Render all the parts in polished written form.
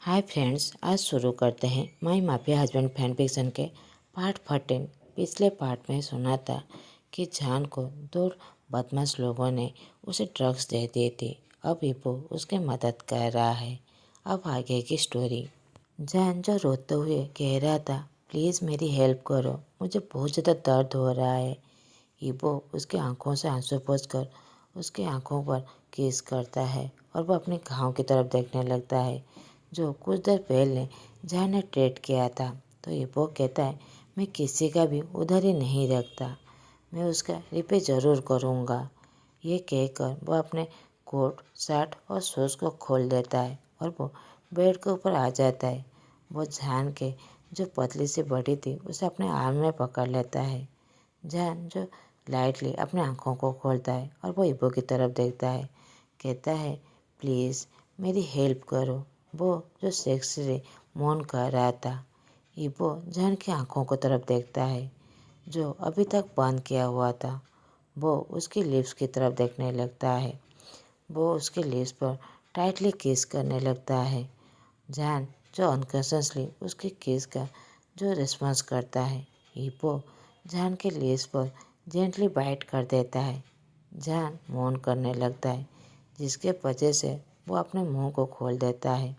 Hi friends, आज शुरू करते हैं माई माफिया हस्बैंड फैन फिक्शन के पार्ट 14। पिछले पार्ट में सुना था कि जान को दो बदमाश लोगों ने उसे ड्रग्स दे दी थी। अब इबो उसकी मदद कर रहा है। अब आगे की स्टोरी। जान जो रोते हुए कह रहा था, प्लीज़ मेरी हेल्प करो, मुझे बहुत ज़्यादा दर्द हो रहा है। इबो उसकी आंखों से आंसू पोंछकर उसकी आंखों पर किस करता है और वह अपने घाव की तरफ देखने लगता है जो कुछ देर पहले जान ने ट्रेड किया था। तो इबो कहता है, मैं किसी का भी उधर ही नहीं रखता, मैं उसका रिपेयर ज़रूर करूँगा। ये कहकर वह अपने कोट शर्ट और शूज़ को खोल देता है और वो बेड के ऊपर आ जाता है। वो जान के जो पतली सी बड़ी थी उसे अपने आर्म में पकड़ लेता है। जान जो लाइटली अपनी आंखों को खोलता है और वो इबो की तरफ देखता है, कहता है, प्लीज़ मेरी हेल्प करो। वो जो सेक्सी मौन कर रहा था। इबो जान की आंखों को तरफ देखता है जो अभी तक बंद किया हुआ था। वो उसकी लिप्स की तरफ देखने लगता है। वो उसके लिप्स पर टाइटली किस करने लगता है। जान जो अनकॉन्शियसली उसकी किस का जो रिस्पॉन्स करता है। इबो जान के लिप्स पर जेंटली बाइट कर देता है। जान मौन करने लगता है, जिसके वजह से वो अपने मुंह को खोल देता है।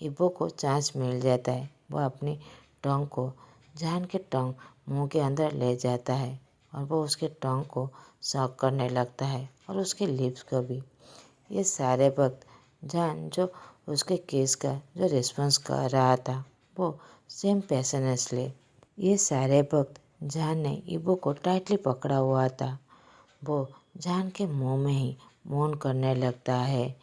इबो को चांस मिल जाता है। वह अपनी टंग को जान के टंग मुंह के अंदर ले जाता है और वो उसके टंग को सॉक करने लगता है और उसके लिप्स को भी। ये सारे वक्त जान जो उसके केस का जो रिस्पॉन्स कर रहा था वो सेम पैशनेसली। ये सारे वक्त जान ने इबो को टाइटली पकड़ा हुआ था। वो जान के मुंह में ही मौन करने लगता है।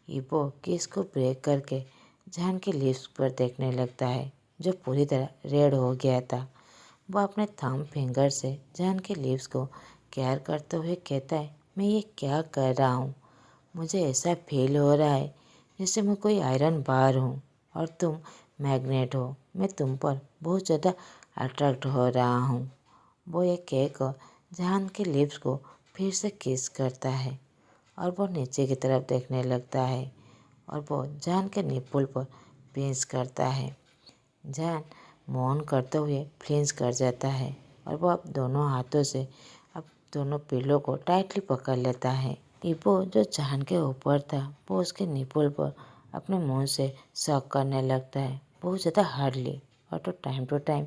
इबो किस को ब्रेक करके जान के लिप्स पर देखने लगता है जो पूरी तरह रेड हो गया था। वह अपने थंब फिंगर से जान के लिप्स को केयर करते हुए कहता है, मैं ये क्या कर रहा हूँ। मुझे ऐसा फील हो रहा है जैसे मैं कोई आयरन बार हूँ और तुम मैग्नेट हो। मैं तुम पर बहुत ज़्यादा अट्रैक्ट हो रहा हूँ। वो ये कहकर जान के लिप्स को फिर से किस करता है और वो नीचे की तरफ देखने लगता है और वो जान के निपुल पर पिंच करता है। जान मौन करते हुए फ्लिंच कर जाता है और वो अब दोनों हाथों से अब दोनों पिल्लों को टाइटली पकड़ लेता है। इबो जो जान के ऊपर था वो उसके निपुल पर अपने मुंह से सक करने लगता है बहुत ज़्यादा हार्डली। और तो टाइम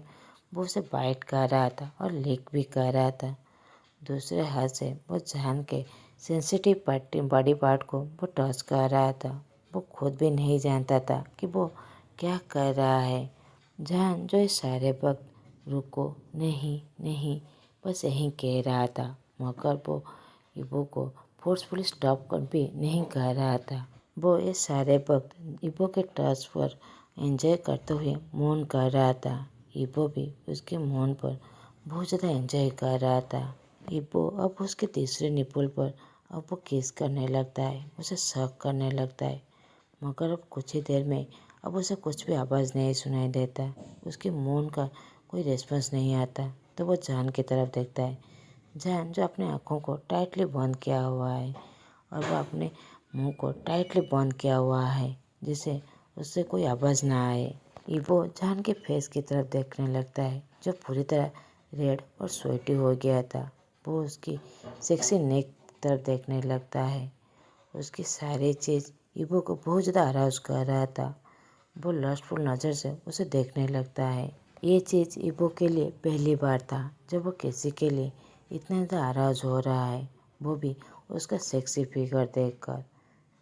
वो उसे बाइट कर रहा था और लिक भी कर रहा था। दूसरे हाथ से वो जान के सेंसिटिव बॉडी पार्ट को वो टच कर रहा था। वो खुद भी नहीं जानता था कि वो क्या कर रहा है। जान जो इस सारे वक्त रुको, नहीं नहीं, बस यहीं कह रहा था, मगर वो इबो को फोर्सफुली स्टॉप कर भी नहीं कर रहा था। वो इस सारे वक्त इबो के टच पर एंजॉय करते हुए मौन कर रहा था। इबो भी उसके मौन पर बहुत ज़्यादा एंजॉय कर रहा था। इबो अब उसके तीसरे निपुल पर अब वो किस करने लगता है, उसे शक करने लगता है, मगर अब कुछ ही देर में अब उसे कुछ भी आवाज़ नहीं सुनाई देता। उसके मौन का कोई रिस्पॉन्स नहीं आता। तो वो जान की तरफ देखता है। जान जो अपने आँखों को टाइटली बंद किया हुआ है और वह अपने मुंह को टाइटली बंद किया हुआ है जिससे उससे कोई आवाज़ ना आए। इबो जान के फेस की तरफ देखने लगता है जो पूरी तरह रेड और स्वेटी हो गया था। वो उसकी सेक्सी नेक तरफ देखने लगता है। उसकी सारी चीज़ इबो को बहुत ज़्यादा अराउज कर रहा था। वो लस्टफुल नज़र से उसे देखने लगता है। ये चीज़ इबो के लिए पहली बार था जब वो किसी के लिए इतना ज़्यादा अराउज हो रहा है, वो भी उसका सेक्सी फिगर देखकर।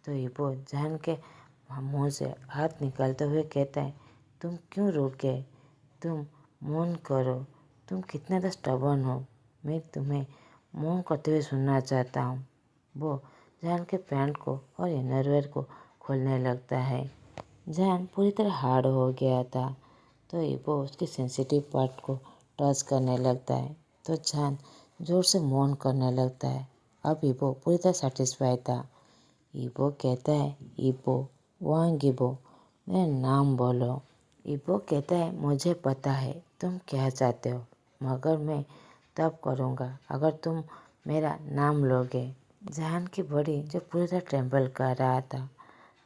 तो इबो जान के मुँह से हाथ निकालते हुए कहता है, तुम क्यों रुक गए? तुम मौन करो। तुम कितने ज़्यादा स्टबर्न हो। मैं तुम्हें मौन करते हुए सुनना चाहता हूँ। वो जान के पैंट को और इनरवेयर को खोलने लगता है। जान पूरी तरह हार्ड हो गया था। तो इबो उसके सेंसिटिव पार्ट को टच करने लगता है। तो जान जोर से मौन करने लगता है। अब इबो पूरी तरह सेटिस्फाई था। इबो कहता है, इबो वांग इबो, मेरा नाम बोलो। इबो कहता है, मुझे पता है तुम क्या चाहते हो, मगर मैं तब करूँगा अगर तुम मेरा नाम लोगे। जान की बॉडी जो पूरी तरह ट्रेम्बल कर रहा था,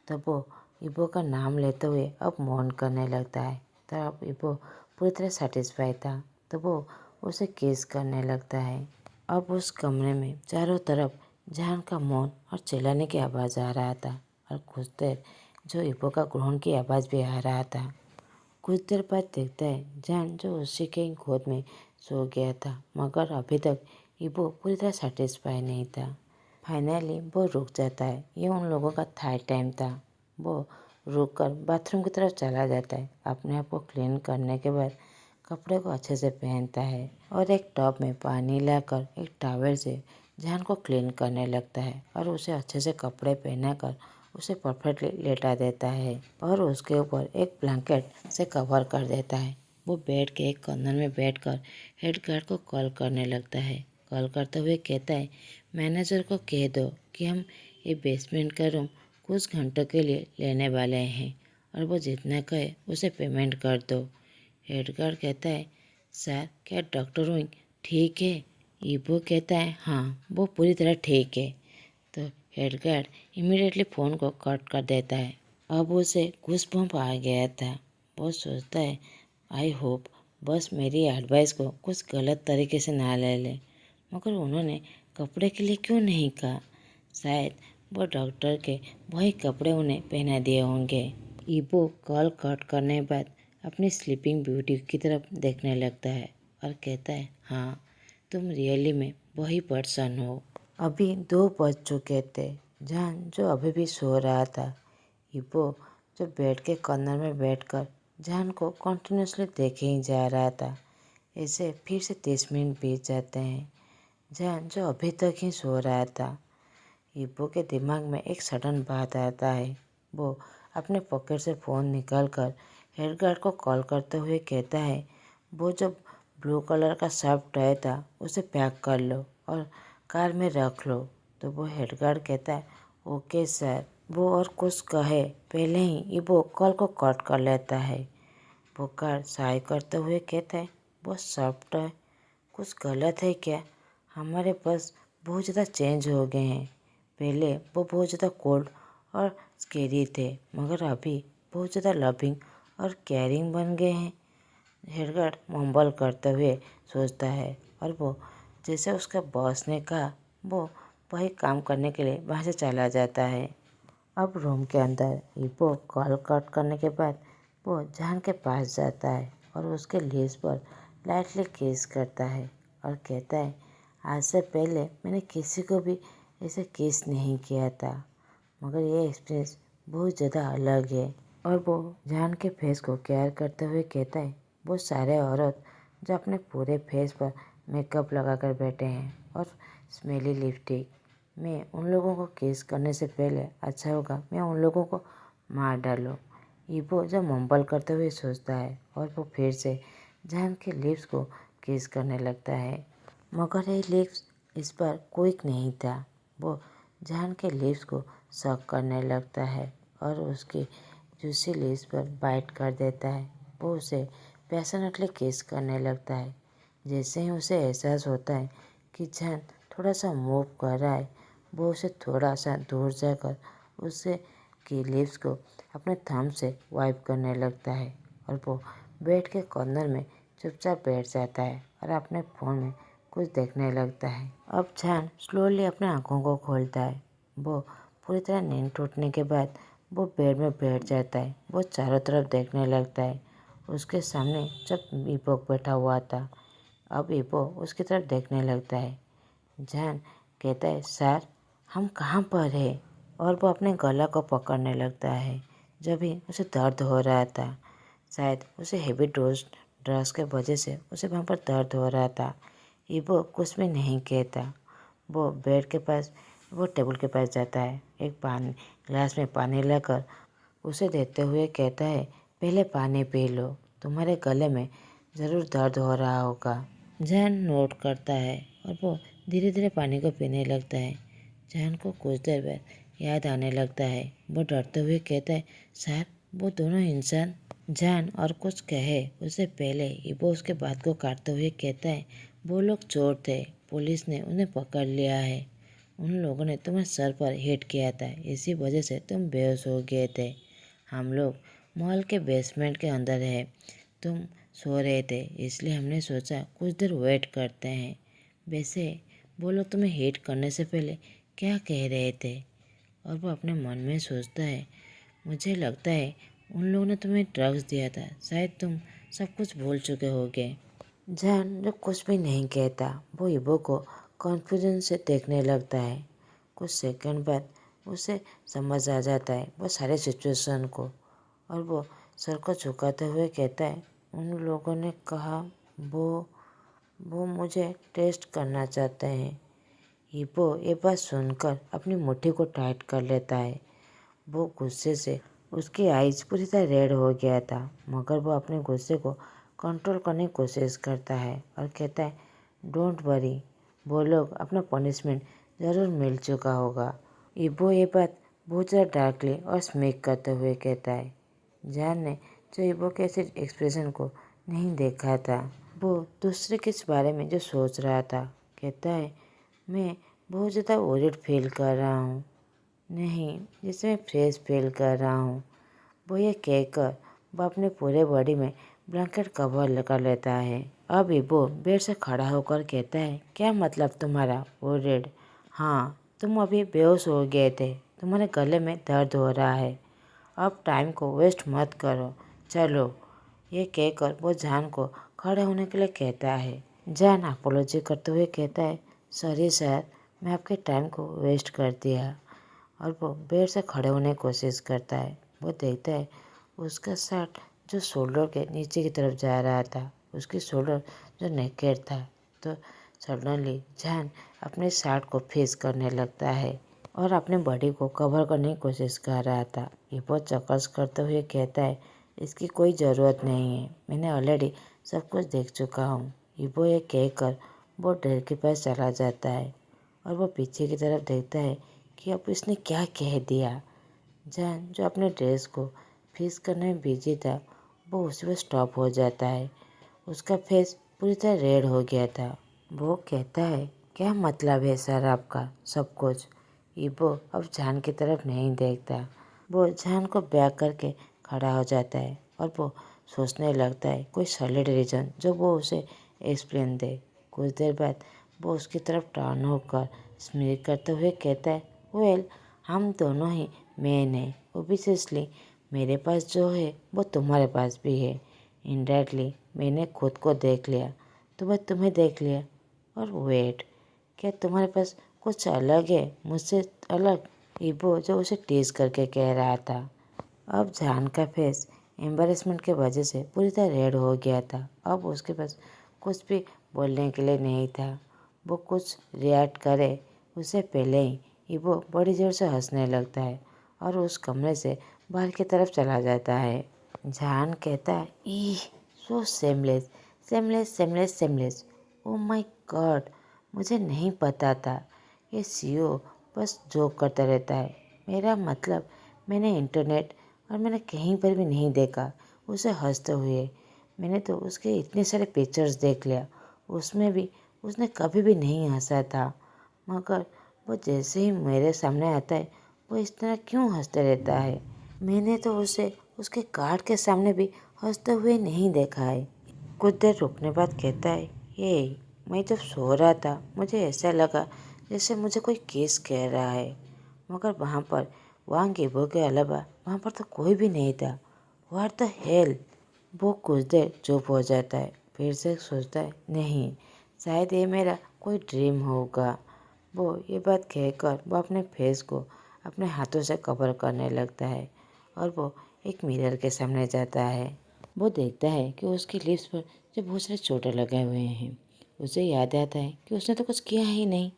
तब वो इबो का नाम लेते हुए अब मौन करने लगता है। तब इबो पूरी तरह सेटिस्फाई था तो वो उसे किस करने लगता है। अब उस कमरे में चारों तरफ जान का मौन और चिल्लाने की आवाज़ आ रहा था और कुछ देर जो इबो का ग्रहण की आवाज़ भी आ रहा था। कुछ देर बाद देखता है जान जो उसी के गोद में सो गया था, मगर अभी तक इबो पूरी तरह सेटिस्फाई नहीं था। फाइनली वो रुक जाता है। ये उन लोगों का थाई टाइम था। वो रुक कर बाथरूम की तरफ चला जाता है। अपने आप को क्लीन करने के बाद कपड़े को अच्छे से पहनता है और एक टब में पानी लाकर एक टॉवल से जान को क्लीन करने लगता है और उसे अच्छे से कपड़े पहनाकर उसे परफेक्टली लेटा देता है और उसके ऊपर एक ब्लैंकेट से कवर कर देता है। वो बेड के एक कॉर्नर में बैठकर हेड गार्ड को कॉल करने लगता है। कॉल करते हुए कहता है, मैनेजर को कह दो कि हम ये बेसमेंट का रूम कुछ घंटों के लिए लेने वाले हैं और वो जितना कहे उसे पेमेंट कर दो। हेड गार्ड कहता है, सर क्या डॉक्टर विंग ठीक है? इबो कहता है, हाँ वो पूरी तरह ठीक है। तो हेड गार्ड इमीडिएटली फ़ोन को कट कर देता है। अब उसे गूज़बम्प आ गया था। वो सोचता है, आई होप बस मेरी एडवाइस को कुछ गलत तरीके से ना ले ले। मगर उन्होंने कपड़े के लिए क्यों नहीं कहा? शायद वो डॉक्टर के वही कपड़े उन्हें पहना दिए होंगे। इबो कॉल कट करने के बाद अपनी स्लीपिंग ब्यूटी की तरफ देखने लगता है और कहता है, हाँ तुम रियली में वही पर्सन हो। अभी 2 बज चुके थे। जान जो अभी भी सो रहा था। इबो जो बेड के कॉर्नर में बैठकर जान को कंटिन्यूसली देखे ही जा रहा था। ऐसे फिर से 30 मिनट बीत जाते हैं। जान जो अभी तक ही सो रहा था। इबो के दिमाग में एक सडन बात आता है। वो अपने पॉकेट से फ़ोन निकालकर हेड गार्ड को कॉल करते हुए कहता है, वो जो ब्लू कलर का शार्प टॉय था उसे पैक कर लो और कार में रख लो। तो वो हेड गार्ड कहता है, ओके सर। वो और कुछ कहे पहले ही इबो कॉल को कट कर लेता है। वो कार साई करते हुए कहता है, वो शार्प टॉय कुछ गलत है क्या? हमारे पास बहुत ज़्यादा चेंज हो गए हैं। पहले वो बहुत ज़्यादा कोल्ड और स्केरी थे, मगर अभी बहुत ज़्यादा लविंग और केयरिंग बन गए हैं। हेडगार्ड मम्बल करते हुए सोचता है और वो जैसे उसका बॉस ने कहा वो वही काम करने के लिए वहाँ से चला जाता है। अब रूम के अंदर इबो कॉल कट करने के बाद वो जान के पास जाता है और उसके लिप्स पर लाइटली किस करता है और कहता है, आज से पहले मैंने किसी को भी ऐसे किस नहीं किया था, मगर ये एक्सपीरियंस बहुत ज़्यादा अलग है। और वो जान के फेस को केयर करते हुए कहता है, वो सारे औरत जो अपने पूरे फेस पर मेकअप लगा कर बैठे हैं और स्मेली लिपस्टिक, मैं उन लोगों को किस करने से पहले अच्छा होगा मैं उन लोगों को मार डालूं। इबो जब मम्बल करते हुए सोचता है और वो फिर से जान के लिप्स को किस करने लगता है, मगर ये लिप्स इस पर क्विक नहीं था। वो जान के लिप्स को सक करने लगता है और उसकी जूसी लिप्स पर बाइट कर देता है। वो उसे पैशनेटली किस करने लगता है। जैसे ही उसे एहसास होता है कि जान थोड़ा सा मूव कर रहा है, वो उसे थोड़ा सा दूर जाकर उसे की लिप्स को अपने थंब से वाइप करने लगता है और वो बेड के कॉर्नर में चुपचाप बैठ जाता है और अपने फ़ोन में कुछ देखने लगता है। अब जान स्लोली अपने आँखों को खोलता है। वो पूरी तरह नींद टूटने के बाद वो बेड में बैठ जाता है। वो चारों तरफ देखने लगता है। उसके सामने जब इबो बैठा हुआ था, अब इबो उसकी तरफ देखने लगता है। जान कहता है, सर हम कहाँ पर है? और वो अपने गला को पकड़ने लगता है। जब भी उसे दर्द हो रहा था, शायद उसे हेवी डोज ड्रग्स के वजह से उसे वहाँ पर दर्द हो रहा था। इबो कुछ भी नहीं कहता। वो बेड के पास वो टेबल के पास जाता है। एक पानी ग्लास में पानी लेकर उसे देते हुए कहता है, पहले पानी पी लो, तुम्हारे गले में ज़रूर दर्द हो रहा होगा। जान नोट करता है और वो धीरे धीरे पानी को पीने लगता है। जान को कुछ देर बाद याद आने लगता है। वो डरते हुए कहता है, सर वो दोनों इंसान। जान और कुछ कहे उससे पहले इबो उसके बात को काटते हुए कहता है, वो लोग चोर थे, पुलिस ने उन्हें पकड़ लिया है। उन लोगों ने तुम्हें सर पर हिट किया था, इसी वजह से तुम बेहोश हो गए थे। हम लोग मॉल के बेसमेंट के अंदर है। तुम सो रहे थे इसलिए हमने सोचा कुछ देर वेट करते हैं। वैसे वो लोग तुम्हें हिट करने से पहले क्या कह रहे थे? और वो अपने मन में सोचता है, मुझे लगता है उन लोगों ने तुम्हें ड्रग्स दिया था, शायद तुम सब कुछ भूल चुके होगे। जान जो कुछ भी नहीं कहता वो इबो को कॉन्फ्यूजन से देखने लगता है। कुछ सेकंड बाद उसे समझ आ जाता है वो सारे सिचुएशन को, और वो सर को झुकाते हुए कहता है, उन लोगों ने कहा वो मुझे टेस्ट करना चाहते हैं। इबो ये बात सुनकर अपनी मुट्ठी को टाइट कर लेता है। वो गुस्से से उसकी आइज पूरी तरह रेड हो गया था, मगर वो अपने गुस्से को कंट्रोल करने की कोशिश करता है और कहता है, डोंट वरी, वो लोग अपना पनिशमेंट ज़रूर मिल चुका होगा। इबो ये बात बहुत ज़्यादा डार्कली और स्मिक करते हुए कहता है। जान ने जो इबो के ऐसे एक्सप्रेशन को नहीं देखा था, वो दूसरे किस बारे में जो सोच रहा था, कहता है, मैं बहुत ज़्यादा वरीड फील कर रहा हूँ, नहीं जैसे मैं फ्रेश फील कर रहा हूँ। वो ये कहकर वो अपने पूरे बॉडी में ब्लैंकेट कवर लगा लेता है। अब वो बेड से खड़ा होकर कहता है, क्या मतलब तुम्हारा वरीड? हाँ, तुम अभी बेहोश हो गए थे, तुम्हारे गले में दर्द हो रहा है, अब टाइम को वेस्ट मत करो, चलो। ये कहकर वो जान को खड़े होने के लिए कहता है। जान अपोलॉजी करते हुए कहता है, सॉरी सर, मैं आपके टाइम को वेस्ट कर दिया। और वो बेड से खड़े होने की कोशिश करता है। वो देखता है उसका शर्ट जो शोल्डर के नीचे की तरफ जा रहा था, उसकी शोल्डर जो नेकेड था, तो सडनली जान अपने शर्ट को फेस करने लगता है और अपने बॉडी को कवर करने की कोशिश कर रहा था। ये बहुत चकस करते हुए कहता है, इसकी कोई ज़रूरत नहीं है, मैंने ऑलरेडी सब कुछ देख चुका हूँ। इबो ये कहकर वो डेर के पास चला जाता है और वो पीछे की तरफ देखता है कि अब इसने क्या कह दिया। जान जो अपने ड्रेस को फिक्स करने में बिजी था, वो उसी पर स्टॉप हो जाता है। उसका फेस पूरी तरह रेड हो गया था। वो कहता है, क्या मतलब है सर आपका सब कुछ? इबो अब जान की तरफ नहीं देखता। वो जान को बैक करके खड़ा हो जाता है और वो सोचने लगता है कोई सॉलिड रीज़न जो वो उसे एक्सप्लेन दे। कुछ देर बाद वो उसकी तरफ टर्न होकर स्मिल करते हुए कहता है, वेल, हम दोनों ही मैन हैं, ओबियसली मेरे पास जो है वो तुम्हारे पास भी है। इनडायरेक्टली मैंने खुद को देख लिया तो मैं तुम्हें देख लिया। और वेट, क्या तुम्हारे पास कुछ अलग है मुझसे अलग? इबो जो उसे टीज करके कह रहा था। अब जान का फेस एम्बेरसमेंट के वजह से पूरी तरह रेड हो गया था। अब उसके पास कुछ भी बोलने के लिए नहीं था। वो कुछ रिएक्ट करे उससे पहले ही इबो बड़ी जोर से हंसने लगता है और उस कमरे से बाहर की तरफ चला जाता है। जान कहता है, ई so seamless seamless seamless seamless, oh my god, मुझे नहीं पता था ये सीओ बस जोक करता रहता है। मेरा मतलब मैंने इंटरनेट और मैंने कहीं पर भी नहीं देखा उसे हंसते हुए। मैंने तो उसके इतने सारे पिक्चर्स देख लिया, उसमें भी उसने कभी भी नहीं हंसा था, मगर वो जैसे ही मेरे सामने आता है वो इस तरह क्यों हंसते रहता है? मैंने तो उसे उसके कार्ड के सामने भी हंसते हुए नहीं देखा है। कुछ देर रुकने बाद कहता है, ये मैं जब सो रहा था मुझे ऐसा लगा जैसे मुझे कोई केस कह रहा है, मगर वहाँ पर वांग इबो के अलावा वहाँ पर तो कोई भी नहीं था। What the hell? वो कुछ देर चुप हो जाता है, फिर से सोचता है, नहीं, शायद ये मेरा कोई ड्रीम होगा। वो ये बात कहकर वो अपने फेस को अपने हाथों से कवर करने लगता है और वो एक मिरर के सामने जाता है। वो देखता है कि उसकी लिप्स पर जो बहुत सारे चोटें लगे हुए हैं। उसे याद आता है कि उसने तो कुछ किया ही नहीं,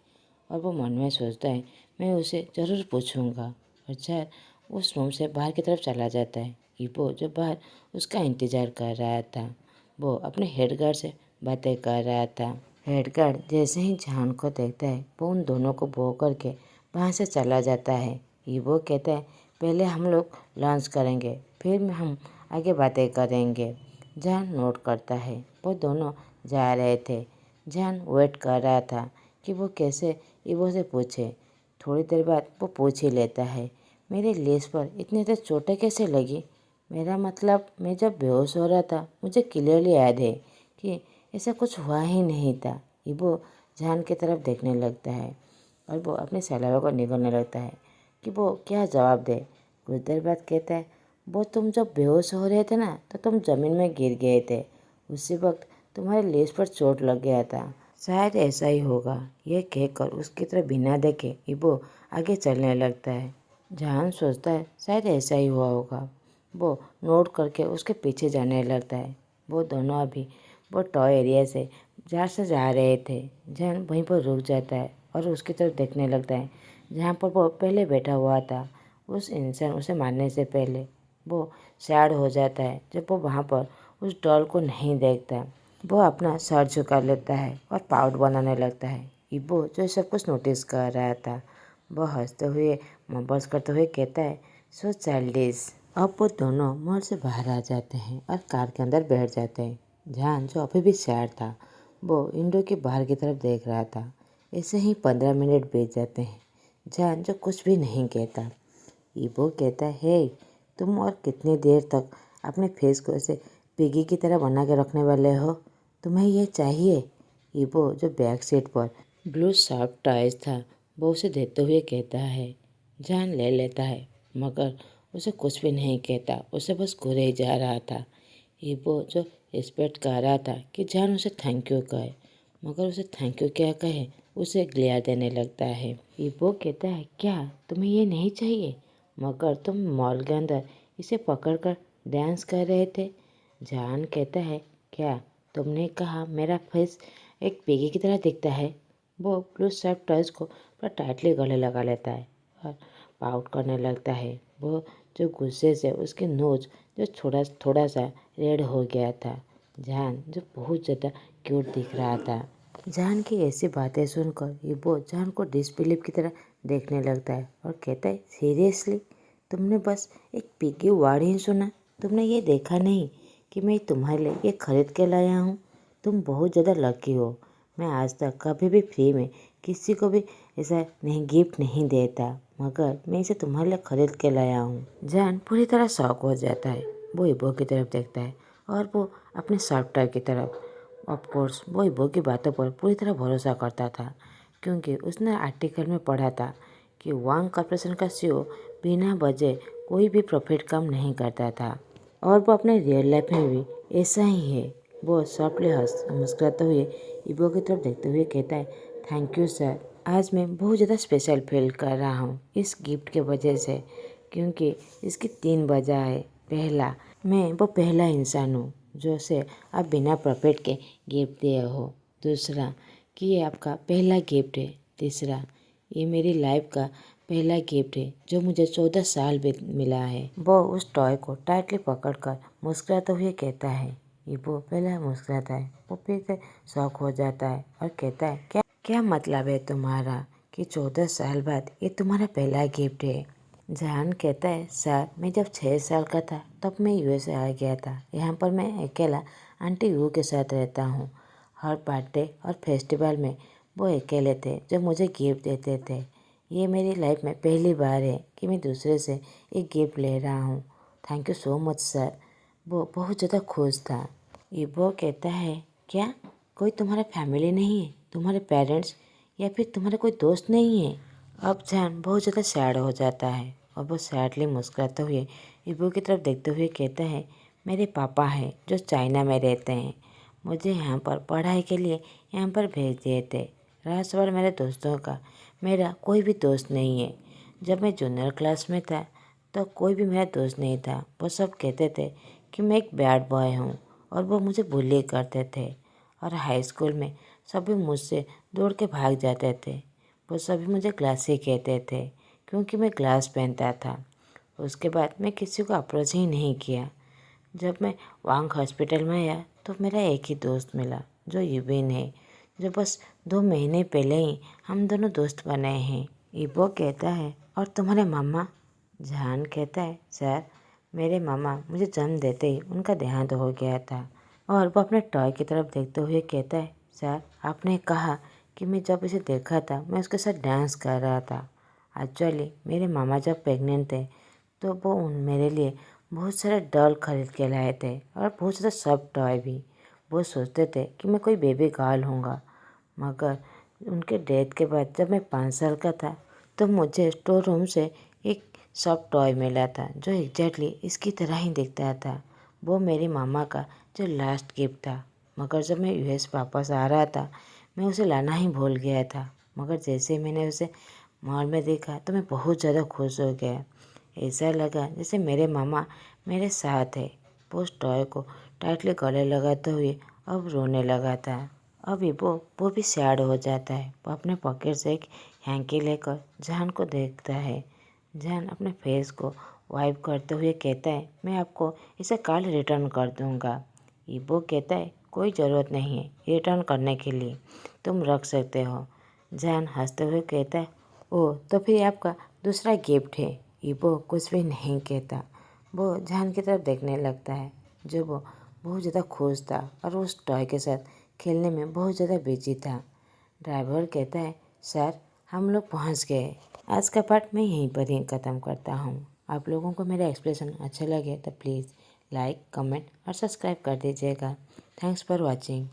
और वो मन में सोचता है, मैं उसे ज़रूर पूछूंगा। और चार उस रूम से बाहर की तरफ चला जाता है। इबो जो बाहर उसका इंतज़ार कर रहा था, वो अपने हेड गार्ड से बातें कर रहा था। हेड गार्ड जैसे ही जान को देखता है वो उन दोनों को बो करके वहाँ से चला जाता है। इबो कहता है, पहले हम लोग लंच करेंगे, फिर हम आगे बातें करेंगे। जान नोट करता है वो दोनों जा रहे थे। जान वेट कर रहा था कि वो कैसे इबो से पूछे। थोड़ी देर बाद वो पूछ ही लेता है, मेरे लेस पर इतनी तो चोटें कैसे लगी? मेरा मतलब मैं जब बेहोश हो रहा था मुझे क्लियरली याद है कि ऐसा कुछ हुआ ही नहीं था। इबो जान की तरफ देखने लगता है और वो अपने सलावे को निगलने लगता है कि वो क्या जवाब दे। कुछ देर बाद कहता है, वो तुम जब बेहोश हो रहे थे ना तो तुम ज़मीन में गिर गए थे। उसी वक्त तुम्हारे लेस पर चोट लग गया था। शायद ऐसा ही होगा। यह कहकर उसकी तरफ बिना देखे इबो आगे चलने लगता है। जहान सोचता है शायद ऐसा ही हुआ होगा। वो नोट करके उसके पीछे जाने लगता है। वो दोनों अभी वो टॉय एरिया से जहाँ से जा रहे थे। जहान वहीं पर रुक जाता है और उसकी तरफ देखने लगता है जहाँ पर वो पहले बैठा हुआ था। उस इंसान उसे मारने से पहले वो सैड हो जाता है जब वो वहाँ पर उस डॉल को नहीं देखता। वो अपना सर झुका लेता है और पाउट बनाने लगता है। इबो जो सब कुछ नोटिस कर रहा था वह हंसते हुए मबस करते हुए कहता है, सो चाइल्डिश। अब वो दोनों मॉल से बाहर आ जाते हैं और कार के अंदर बैठ जाते हैं। जान जो अभी भी सैड था वो विंडो के बाहर की तरफ देख रहा था। ऐसे ही 15 मिनट बीत जाते हैं। जान जो कुछ भी नहीं कहता। इबो कहता है, हे तुम और कितनी देर तक अपने फेस को ऐसे पिगी की तरह बना के रखने वाले हो? तुम्हें ये चाहिए? इबो जो बैक सीट पर ब्लू शार्प टाइज था वो उसे देते हुए कहता है। जान ले लेता है मगर उसे कुछ भी नहीं कहता। उसे बस घूरे ही जा रहा था। इबो जो एक्सपेक्ट कर रहा था कि जान उसे थैंक यू कहे मगर उसे थैंक यू क्या कहे, उसे ग्लेयर देने लगता है। इबो कहता है, क्या तुम्हें ये नहीं चाहिए? मगर तुम मॉल के अंदर इसे पकड़कर डांस कर रहे थे। जान कहता है, क्या तुमने कहा मेरा फेस एक पिगी की तरह दिखता है? वो ब्लू शर्ट टच को पूरा टाइटली गले लगा लेता है और पाउट करने लगता है। वो जो गुस्से से उसकी नोज जो थोड़ा थोड़ा सा रेड हो गया था। जान जो बहुत ज़्यादा क्यूट दिख रहा था। जान की ऐसी बातें सुनकर ये वो जान को डिसबिलीव की तरह देखने लगता है और कहता है, सीरियसली तुमने बस एक पिगी वर्ड ही सुना? तुमने ये देखा नहीं कि मैं तुम्हारे लिए ये खरीद के लाया हूँ? तुम बहुत ज़्यादा लकी हो। मैं आज तक कभी भी फ्री में किसी को भी ऐसा नहीं गिफ्ट नहीं देता मगर मैं इसे तुम्हारे लिए खरीद के लाया हूँ। जान पूरी तरह शॉक हो जाता है। वो इबो की तरफ देखता है और वो अपने सॉफ्टवेयर की तरफ। ऑफ कोर्स वो इबो की बातों पर पूरी तरह भरोसा करता था क्योंकि उसने आर्टिकल में पढ़ा था कि वांग कॉर्पोरेशन का सीईओ बिना वजह कोई भी प्रॉफिट कम नहीं करता था और वो अपने रियल लाइफ में भी ऐसा ही है। वो सॉफ्टली मुस्कुराते हुए इबो की तरफ देखते हुए कहता है, थैंक यू सर। आज मैं बहुत ज़्यादा स्पेशल फील कर रहा हूँ इस गिफ्ट के वजह से क्योंकि इसकी 3 वजह है। पहला, मैं वो पहला इंसान हूँ जो से आप बिना प्रॉफिट के गिफ्ट दिए हो। दूसरा कि ये आपका पहला गिफ्ट है। तीसरा, ये मेरी लाइफ का पहला गिफ्ट है जो मुझे 14 साल में मिला है। वो उस टॉय को टाइटली पकड़कर मुस्कुराते हुए कहता है। इबो पहले मुस्कुराता है, वो फिर से शॉक हो जाता है और कहता है, क्या क्या मतलब है तुम्हारा कि 14 साल बाद ये तुम्हारा पहला गिफ्ट है? जहान कहता है, सर मैं जब 6 साल का था तब मैं यूएसए आ गया था। यहाँ पर मैं अकेला आंटी यू के साथ रहता हूँ। हर बर्थडे और फेस्टिवल में वो अकेले थे जो मुझे गिफ्ट देते थे। ये मेरी लाइफ में पहली बार है कि मैं दूसरे से एक गिफ्ट ले रहा हूँ। Thank you so much sir. वो बहुत ज़्यादा खुश था। इबो कहता है, क्या कोई तुम्हारा फैमिली नहीं है? तुम्हारे पेरेंट्स या फिर तुम्हारे कोई दोस्त नहीं है? अब जान बहुत ज़्यादा सैड हो जाता है और वो सैडली मुस्कुराते हुए इबो की तरफ देखते हुए कहता है, मेरे पापा हैं जो चाइना में रहते हैं। मुझे यहाँ पर पढ़ाई के लिए यहाँ पर भेज दिए थे। रहा सवाल मेरे दोस्तों का, मेरा कोई भी दोस्त नहीं है। जब मैं जूनियर क्लास में था तो कोई भी मेरा दोस्त नहीं था। वो सब कहते थे कि मैं एक बैड बॉय हूँ और वो मुझे बुली करते थे। और हाई स्कूल में सभी मुझसे दौड़ के भाग जाते थे। वो सभी मुझे ग्लासी कहते थे क्योंकि मैं ग्लास पहनता था। उसके बाद मैं किसी को अप्रोच ही नहीं किया। जब मैं वांग हॉस्पिटल में आया तो मेरा एक ही दोस्त मिला जो युबिन है, जो बस 2 महीने पहले ही हम दोनों दोस्त बने हैं। इबो कहता है, और तुम्हारे मामा? जहान कहता है, सर मेरे मामा मुझे जन्म देते ही उनका देहांत हो गया था। और वो अपने टॉय की तरफ देखते हुए कहता है, सर आपने कहा कि मैं जब इसे देखा था मैं उसके साथ डांस कर रहा था। एक्चुअली मेरे मामा जब प्रेग्नेंट थे तो वो मेरे लिए बहुत सारे डॉल खरीद के लाए थे और बहुत सारे सॉफ्ट टॉय भी। वो सोचते थे कि मैं कोई बेबी गर्ल होऊंगा, मगर उनके डेथ के बाद जब मैं 5 साल का था तो मुझे स्टोर रूम से एक सॉफ्ट टॉय मिला था जो एग्जैक्टली इसकी तरह ही दिखता था। वो मेरी मामा का जो लास्ट गिफ्ट था, मगर जब मैं यूएस वापस आ रहा था मैं उसे लाना ही भूल गया था। मगर जैसे ही मैंने उसे मॉल में देखा तो मैं बहुत ज़्यादा खुश हो गया। ऐसा लगा जैसे मेरे मामा मेरे साथ है। वो उस टॉय को टाइटली गले लगाते हुए अब रोने लगा था। अभी वो भी सैड हो जाता है। वो अपने पॉकेट से एक हैंकी लेकर जान को देखता है। जान अपने फेस को वाइप करते हुए कहता है, मैं आपको इसे कल रिटर्न कर दूंगा। इबो कहता है, कोई ज़रूरत नहीं है रिटर्न करने के लिए, तुम रख सकते हो। जान हंसते हुए कहता है, ओह तो फिर आपका दूसरा गिफ्ट है। इबो कुछ भी नहीं कहता। वो जान की तरफ देखने लगता है जो वो बहुत ज़्यादा खुश था और उस टॉय के साथ खेलने में बहुत ज़्यादा बिजी था। ड्राइवर कहता है, सर हम लोग पहुंच गए। आज का पार्ट मैं यहीं पर ही ख़त्म करता हूँ। आप लोगों को मेरा एक्सप्लेनेशन अच्छा लगे तो प्लीज़ लाइक, कमेंट और सब्सक्राइब कर दीजिएगा। Thanks for watching.